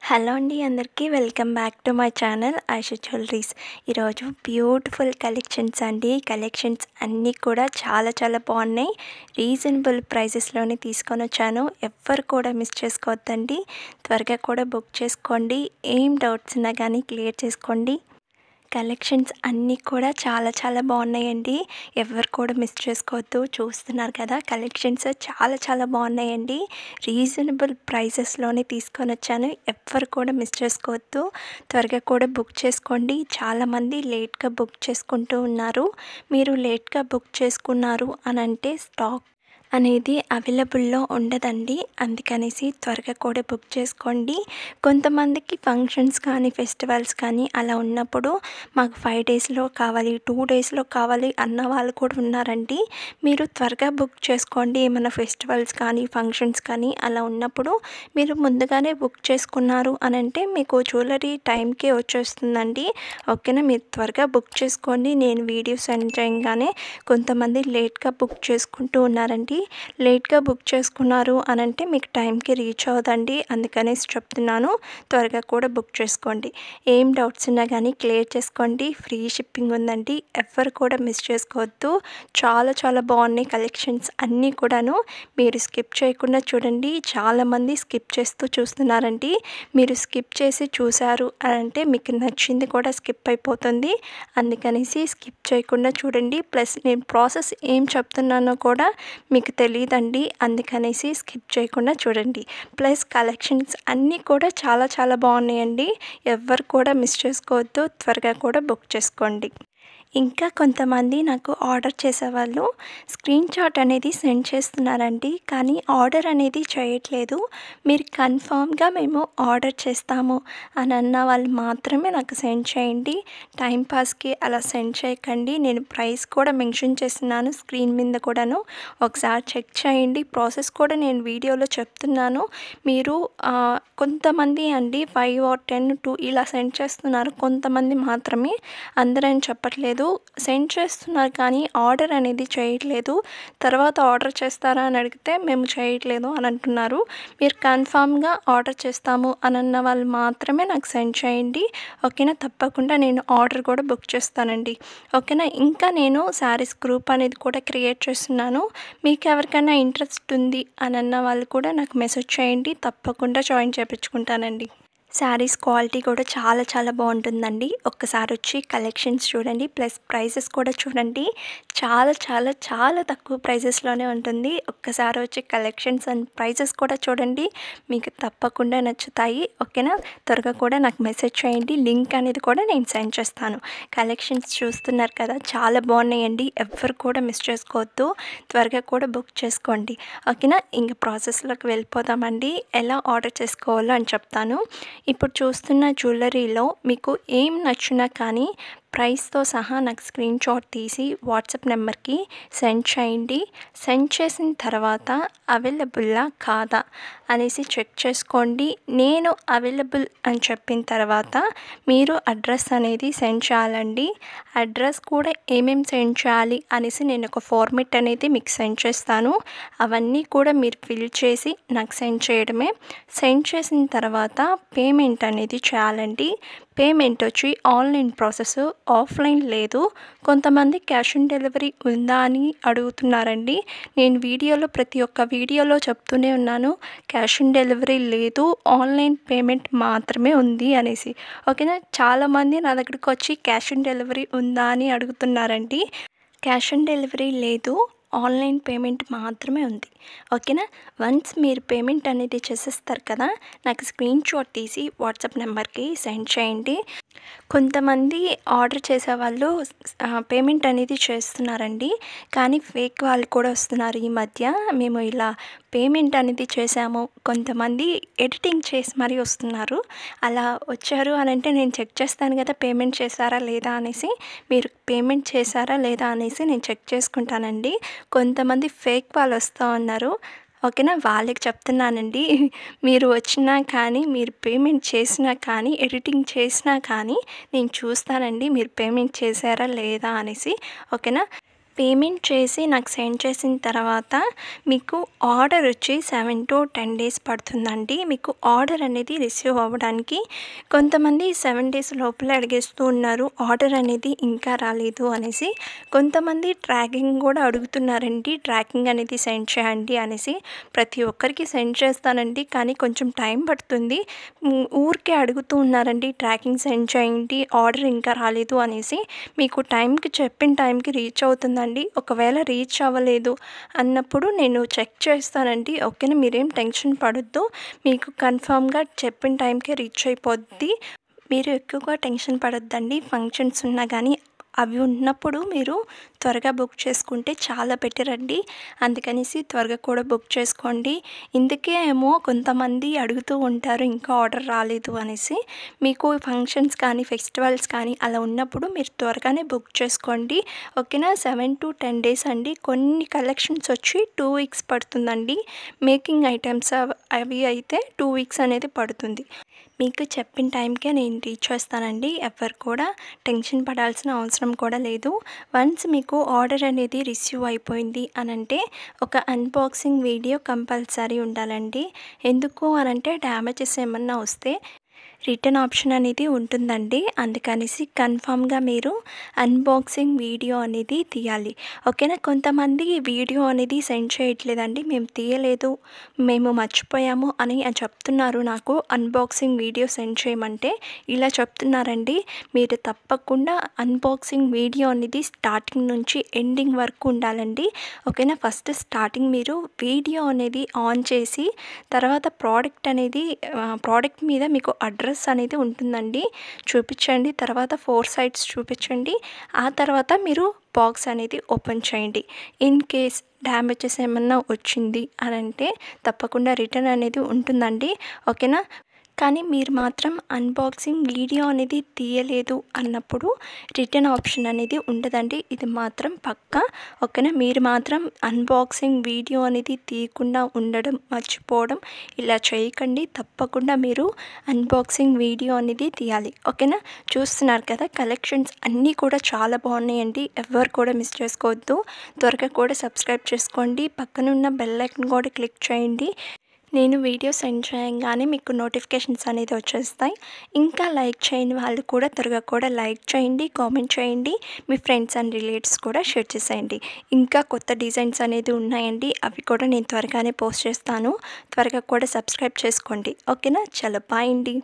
Hello అండి అందరికీ welcome back to my channel Aisha jewelleries. ఈరోజు బ్యూటిఫుల్ కలెక్షన్స్ అండి. కలెక్షన్స్ అన్నీ కూడా చాలా బాగున్నాయి. రీజనబుల్ ప్రైజెస్లోనే తీసుకొని వచ్చాను. ఎవ్వరు కూడా మిస్ చేసుకోవద్దండి. త్వరగా కూడా బుక్ చేసుకోండి. ఏం డౌట్స్ ఉన్నా కానీ క్లియర్ చేసుకోండి. కలెక్షన్స్ అన్నీ కూడా చాలా బాగున్నాయండి. ఎవరు కూడా మిస్ చేసుకోవద్దు. చూస్తున్నారు కదా, కలెక్షన్స్ చాలా బాగున్నాయండి. రీజనబుల్ ప్రైసెస్లోనే తీసుకొని వచ్చాను. ఎవ్వరు కూడా మిస్ చేసుకోవద్దు. త్వరగా కూడా బుక్ చేసుకోండి. చాలామంది లేట్గా బుక్ చేసుకుంటూ ఉన్నారు. మీరు లేట్గా బుక్ చేసుకున్నారు అని అంటే స్టాక్ అనేది అవైలబుల్లో ఉండదండి. అందుకనేసి త్వరగా కూడా బుక్ చేసుకోండి. కొంతమందికి ఫంక్షన్స్ కానీ ఫెస్టివల్స్ కానీ అలా ఉన్నప్పుడు మాకు 5 డేస్లో కావాలి, 2 డేస్లో కావాలి అన్న వాళ్ళు కూడా ఉన్నారండి. మీరు త్వరగా బుక్ చేసుకోండి. ఏమైనా ఫెస్టివల్స్ కానీ ఫంక్షన్స్ కానీ అలా ఉన్నప్పుడు మీరు ముందుగానే బుక్ చేసుకున్నారు అని అంటే మీకు జ్యువెలరీ టైంకే వచ్చేస్తుందండి. ఓకేనా, మీరు త్వరగా బుక్ చేసుకోండి. నేను వీడియో సెండ్ చేయగానే కొంతమంది లేట్గా బుక్ చేసుకుంటూ ఉన్నారండి. లేట్గా బుక్ చేసుకున్నారు అని అంటే మీకు టైంకి రీచ్ అవ్వదండి. అందుకనేసి చెప్తున్నాను, త్వరగా కూడా బుక్ చేసుకోండి. ఏం డౌట్స్ ఉన్నా కానీ క్లియర్ చేసుకోండి. ఫ్రీ షిప్పింగ్ ఉందండి. ఎవ్వరు కూడా మిస్ చేసుకోవద్దు. చాలా బాగున్నాయి కలెక్షన్స్ అన్నీ కూడాను. మీరు స్కిప్ చేయకుండా చూడండి. చాలామంది స్కిప్ చేస్తూ చూస్తున్నారండి. మీరు స్కిప్ చేసి చూసారు అని అంటే మీకు నచ్చింది కూడా స్కిప్ అయిపోతుంది. అందుకనేసి స్కిప్ చేయకుండా చూడండి. ప్లస్ నేను ప్రాసెస్ ఏం చెప్తున్నానో కూడా మీకు తెలియదండి. అందుకనేసి స్కిప్ చేయకుండా చూడండి. ప్లస్ కలెక్షన్స్ అన్నీ కూడా చాలా బాగున్నాయండి. ఎవ్వరు కూడా మిస్ చేసుకోవద్దు. త్వరగా కూడా బుక్ చేసుకోండి. ఇంకా కొంతమంది నాకు ఆర్డర్ చేసేవాళ్ళు స్క్రీన్ షాట్ అనేది సెండ్ చేస్తున్నారండి. కానీ ఆర్డర్ అనేది చేయట్లేదు. మీరు కన్ఫామ్గా మేము ఆర్డర్ చేస్తాము అని అన్న వాళ్ళు మాత్రమే నాకు సెండ్ చేయండి. టైంపాస్కి అలా సెండ్ చేయకండి. నేను ప్రైస్ కూడా మెన్షన్ చేస్తున్నాను స్క్రీన్ మీద కూడాను. ఒకసారి చెక్ చేయండి. ప్రాసెస్ కూడా నేను వీడియోలో చెప్తున్నాను. మీరు కొంతమంది అండి 5 or 10 2 ఇలా సెండ్ చేస్తున్నారు. కొంతమంది మాత్రమే, అందరని చెప్పట్లేదు. సెండ్ చేస్తున్నారు కానీ ఆర్డర్ అనేది చేయట్లేదు. తర్వాత ఆర్డర్ చేస్తారా అని అడిగితే మేము చేయట్లేదు అని అంటున్నారు. మీరు కన్ఫామ్గా ఆర్డర్ చేస్తాము అని అన్న వాళ్ళు మాత్రమే నాకు సెండ్ చేయండి. ఓకేనా, తప్పకుండా నేను ఆర్డర్ కూడా బుక్ చేస్తానండి. ఓకేనా, ఇంకా నేను శారీస్ గ్రూప్ అనేది కూడా క్రియేట్ చేస్తున్నాను. మీకు ఎవరికైనా ఇంట్రెస్ట్ ఉంది అని అన్న వాళ్ళు కూడా నాకు మెసేజ్ చేయండి. తప్పకుండా జాయిన్ చేయించుకుంటానండి. శారీస్ క్వాలిటీ కూడా చాలా బాగుంటుందండి. ఒక్కసారి వచ్చి కలెక్షన్స్ చూడండి. ప్లస్ ప్రైసెస్ కూడా చూడండి. చాలా తక్కువ ప్రైజెస్లోనే ఉంటుంది. ఒక్కసారి వచ్చి కలెక్షన్స్ అండ్ ప్రైజెస్ కూడా చూడండి. మీకు తప్పకుండా నచ్చుతాయి. ఓకేనా, త్వరగా కూడా నాకు మెసేజ్ చేయండి. లింక్ అనేది కూడా నేను సెండ్ చేస్తాను. కలెక్షన్స్ చూస్తున్నారు కదా, చాలా బాగున్నాయండి. ఎవ్వరు కూడా మిస్ చేసుకోవద్దు. త్వరగా కూడా బుక్ చేసుకోండి. ఓకేనా, ఇంకా ప్రాసెస్లోకి వెళ్ళిపోదామండి. ఎలా ఆర్డర్ చేసుకోవాలో అని చెప్తాను. ఇప్పుడు చూస్తున్న జ్యువెలరీలో మీకు ఏం నచ్చినా కానీ ప్రైస్తో సహా నాకు స్క్రీన్ షాట్ తీసి వాట్సాప్ నెంబర్కి సెండ్ చేయండి. సెండ్ చేసిన తర్వాత అవైలబుల్లా కాదా అనేసి చెక్ చేసుకోండి. నేను అవైలబుల్ అని చెప్పిన తర్వాత మీరు అడ్రస్ అనేది సెండ్ చేయాలండి. అడ్రస్ కూడా ఏమేమి సెండ్ చేయాలి అనేసి నేను ఒక ఫార్మెట్ అనేది మీకు సెండ్ చేస్తాను. అవన్నీ కూడా మీరు ఫిల్ చేసి నాకు సెండ్ చేయడమే. సెండ్ చేసిన తర్వాత పేమెంట్ అనేది చేయాలండి. పేమెంట్ వచ్చి ఆన్లైన్ ప్రాసెస్, ఆఫ్లైన్ లేదు. కొంతమంది క్యాష్ ఆన్ డెలివరీ ఉందా అని అడుగుతున్నారండి. నేను వీడియోలో ప్రతి ఒక్క వీడియోలో చెప్తూనే ఉన్నాను, క్యాష్ ఆన్ డెలివరీ లేదు, ఆన్లైన్ పేమెంట్ మాత్రమే ఉంది అనేసి. ఓకేనా, చాలామంది నా దగ్గరికి వచ్చి క్యాష్ ఆన్ డెలివరీ ఉందా అని అడుగుతున్నారండి. క్యాష్ ఆన్ డెలివరీ లేదు, ఆన్లైన్ పేమెంట్ మాత్రమే ఉంది. ఓకేనా, వన్స్ మీరు పేమెంట్ అనేది చేసేస్తారు కదా, నాకు స్క్రీన్ షాట్ తీసి వాట్సాప్ నెంబర్కి సెండ్ చేయండి. కొంతమంది ఆర్డర్ చేసేవాళ్ళు పేమెంట్ అనేది చేస్తున్నారండి. కానీ ఫేక్ వాళ్ళు కూడా వస్తున్నారు ఈ మధ్య. మేము ఇలా పేమెంట్ అనేది చేసాము, కొంతమంది ఎడిటింగ్ చేసి మరీ వస్తున్నారు. అలా వచ్చారు అని అంటే నేను చెక్ చేస్తాను కదా పేమెంట్ చేశారా లేదా అనేసి. మీరు పేమెంట్ చేశారా లేదా అనేసి నేను చెక్ చేసుకుంటానండి. కొంతమంది ఫేక్ వాళ్ళు వస్తూ ఉన్నారు. ఓకేనా, వాళ్ళకి చెప్తున్నానండి, మీరు వచ్చినా కానీ మీరు పేమెంట్ చేసినా కానీ ఎడిటింగ్ చేసినా కానీ నేను చూస్తానండి మీరు పేమెంట్ చేశారా లేదా అనేసి. ఓకేనా, పేమెంట్ చేసి నాకు సెండ్ చేసిన తర్వాత మీకు ఆర్డర్ వచ్చి 7 to 10 డేస్ పడుతుందండి. మీకు ఆర్డర్ అనేది రిసీవ్ అవ్వడానికి. కొంతమంది 7 డేస్ లోపలే అడిగేస్తూ ఉన్నారు, ఆర్డర్ అనేది ఇంకా రాలేదు అనేసి. కొంతమంది ట్రాకింగ్ కూడా అడుగుతున్నారండి, ట్రాకింగ్ అనేది సెండ్ చేయండి అనేసి. ప్రతి ఒక్కరికి సెండ్ చేస్తానండి, కానీ కొంచెం టైం పడుతుంది. ఊరికే అడుగుతూ ఉన్నారండి, ట్రాకింగ్ సెండ్ చేయండి, ఆర్డర్ ఇంకా రాలేదు అనేసి. మీకు టైంకి చెప్పిన టైంకి రీచ్ అవుతుందండి. ఒకవేళ రీచ్ అవ్వలేదు అన్నప్పుడు నేను చెక్ చేస్తానండి. ఓకేనా, మీరేం టెన్షన్ పడొద్దు, మీకు కన్ఫామ్గా చెప్పిన టైంకే రీచ్ అయిపోద్ది. మీరు ఎక్కువగా టెన్షన్ పడొద్దండి. ఫంక్షన్స్ ఉన్నా కానీ అవి ఉన్నప్పుడు మీరు త్వరగా బుక్ చేసుకుంటే చాలా బెటర్ అండి. అందుకనేసి త్వరగా కూడా బుక్ చేసుకోండి. ఇందుకే ఏమో కొంతమంది అడుగుతూ ఉంటారు ఇంకా ఆర్డర్ రాలేదు అనేసి. మీకు ఫంక్షన్స్ కానీ ఫెస్టివల్స్ కానీ అలా ఉన్నప్పుడు మీరు త్వరగానే బుక్ చేసుకోండి. ఓకేనా, 7 to 10 డేస్ అండి. కొన్ని కలెక్షన్స్ వచ్చి 2 వీక్స్ పడుతుందండి. మేకింగ్ ఐటమ్స్ అవి అయితే 2 వీక్స్ అనేది పడుతుంది. మీకు చెప్పిన టైంకే నేను రీచ్ చేస్తానండి. ఎవ్వరు కూడా టెన్షన్ పడాల్సిన అవసరం కూడా లేదు. వన్స్ మీకు ఆర్డర్ అనేది రిసీవ్ అయిపోయింది అనంటే ఒక అన్బాక్సింగ్ వీడియో కంపల్సరీ ఉండాలండి. ఎందుకు అనంటే డ్యామేజెస్ ఏమన్నా వస్తే రిటర్న్ ఆప్షన్ అనేది ఉంటుందండి. అందుకనేసి కన్ఫామ్గా మీరు అన్బాక్సింగ్ వీడియో అనేది తీయాలి. ఓకేనా, కొంతమంది వీడియో అనేది సెండ్ చేయట్లేదండి, మేము తీయలేదు, మేము మర్చిపోయాము అని చెప్తున్నారు. నాకు అన్బాక్సింగ్ వీడియో సెండ్ చేయమంటే ఇలా చెప్తున్నారండి. మీరు తప్పకుండా అన్బాక్సింగ్ వీడియో అనేది స్టార్టింగ్ నుంచి ఎండింగ్ వరకు ఉండాలండి. ఓకేనా, ఫస్ట్ స్టార్టింగ్ మీరు వీడియో అనేది ఆన్ చేసి తర్వాత ప్రోడక్ట్ మీద మీకు అడ్రస్ అనేది ఉంటుందండి, చూపించండి. తర్వాత 4 సైడ్స్ చూపించండి. ఆ తర్వాత మీరు బాక్స్ అనేది ఓపెన్ చేయండి. ఇన్ కేస్ డ్యామేజెస్ ఏమన్నా వచ్చింది అని అంటే తప్పకుండా రిటర్న్ అనేది ఉంటుందండి. ఓకేనా, కానీ మీరు మాత్రం అన్బాక్సింగ్ వీడియో అనేది తీయలేదు అన్నప్పుడు రిటర్న్ ఆప్షన్ అనేది ఉండదండి. ఇది మాత్రం పక్కా. ఓకేనా, మీరు మాత్రం అన్బాక్సింగ్ వీడియో అనేది తీయకుండా ఉండడం, మర్చిపోవడం ఇలా చేయకండి. తప్పకుండా మీరు అన్బాక్సింగ్ వీడియో అనేది తీయాలి. ఓకేనా, చూస్తున్నారు కదా, కలెక్షన్స్ అన్నీ కూడా చాలా బాగున్నాయండి. ఎవరు కూడా మిస్ చేసుకోవద్దు. త్వరగా కూడా సబ్స్క్రైబ్ చేసుకోండి. పక్కనున్న బెల్ ఐకాన్ కూడా క్లిక్ చేయండి. నేను వీడియో సెండ్ చేయగానే మీకు నోటిఫికేషన్స్ అనేది వచ్చేస్తాయి. ఇంకా లైక్ చేయని వాళ్ళు కూడా త్వరగా కూడా లైక్ చేయండి, కామెంట్ చేయండి, మీ ఫ్రెండ్స్ అండ్ రిలేటివ్స్ కూడా షేర్ చేసేయండి. ఇంకా కొత్త డిజైన్స్ అనేది ఉన్నాయండి, అవి కూడా నేను త్వరగానే పోస్ట్ చేస్తాను. త్వరగా కూడా సబ్స్క్రైబ్ చేసుకోండి. ఓకేనా, చలో బాయ్ అండి.